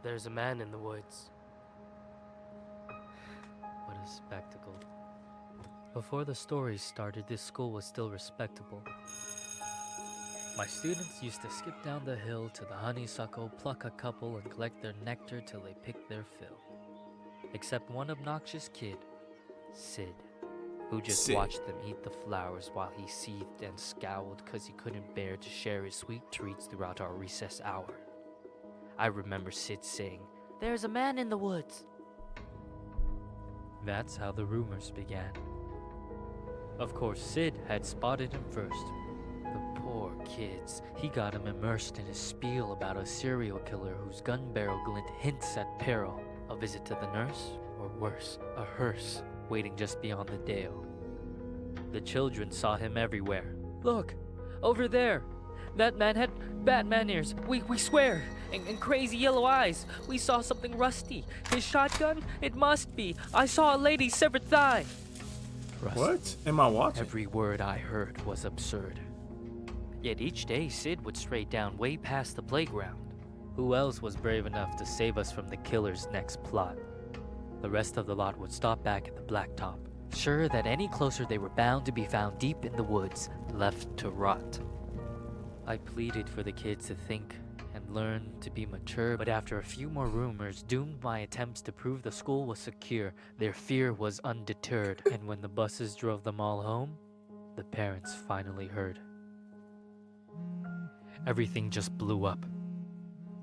There's a man in the woods. What a spectacle. Before the story started, this school was still respectable. My students used to skip down the hill to the honeysuckle, pluck a couple, and collect their nectar till they picked their fill. Except one obnoxious kid, Sid, who just watched them eat the flowers while he seethed and scowled because he couldn't bear to share his sweet treats throughout our recess hour. I remember Sid saying, "There's a man in the woods." That's how the rumors began. Of course, Sid had spotted him first. The poor kids. He got him immersed in his spiel about a serial killer whose gun barrel glint hints at peril, a visit to the nurse, or worse, a hearse waiting just beyond the dale. The children saw him everywhere. "Look, over there. That man had Batman ears. We swear. And crazy yellow eyes. We saw something rusty. His shotgun? It must be. I saw a lady's severed thigh." Rusty. What am I watching? Every word I heard was absurd. Yet each day, Sid would stray down way past the playground. Who else was brave enough to save us from the killer's next plot? The rest of the lot would stop back at the blacktop, sure that any closer they were bound to be found deep in the woods, left to rot. I pleaded for the kids to think and learn to be mature, but after a few more rumors doomed my attempts to prove the school was secure, their fear was undeterred, and when the buses drove them all home, the parents finally heard. Everything just blew up.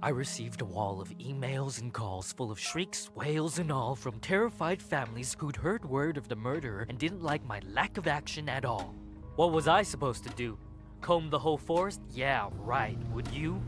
I received a wall of emails and calls full of shrieks, wails, and all from terrified families who'd heard word of the murderer and didn't like my lack of action at all. What was I supposed to do? Comb the whole forest? Yeah, right. Would you?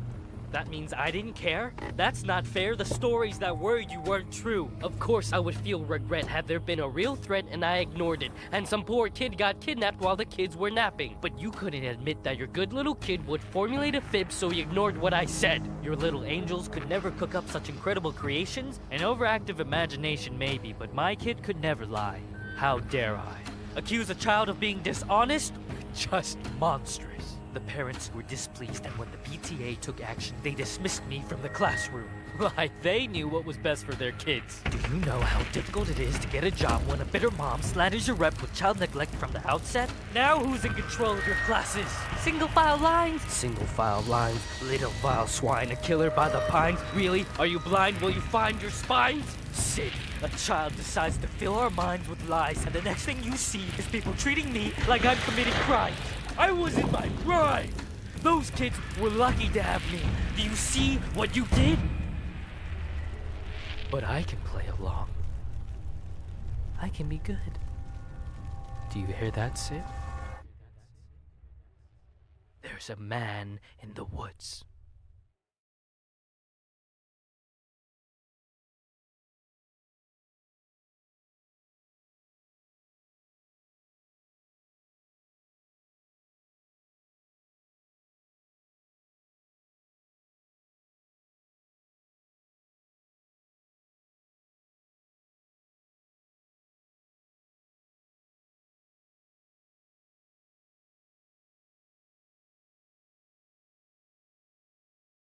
That means I didn't care? That's not fair. The stories that worried you weren't true. Of course I would feel regret had there been a real threat and I ignored it, and some poor kid got kidnapped while the kids were napping. But you couldn't admit that your good little kid would formulate a fib, so you ignored what I said. Your little angels could never cook up such incredible creations. An overactive imagination maybe, but my kid could never lie. How dare I? Accuse a child of being dishonest? Just monstrous. The parents were displeased, and when the PTA took action, they dismissed me from the classroom. Like they knew what was best for their kids. Do you know how difficult it is to get a job when a bitter mom slanders your rep with child neglect from the outset? Now who's in control of your classes? Single file lines? Single file lines. Little vile swine, a killer by the pines. Really? Are you blind? Will you find your spines? Sid, a child decides to fill our minds with lies, and the next thing you see is people treating me like I'm committing crimes. I was in my prime. Those kids were lucky to have me. Do you see what you did? But I can play along. I can be good. Do you hear that, Sid? There's a man in the woods.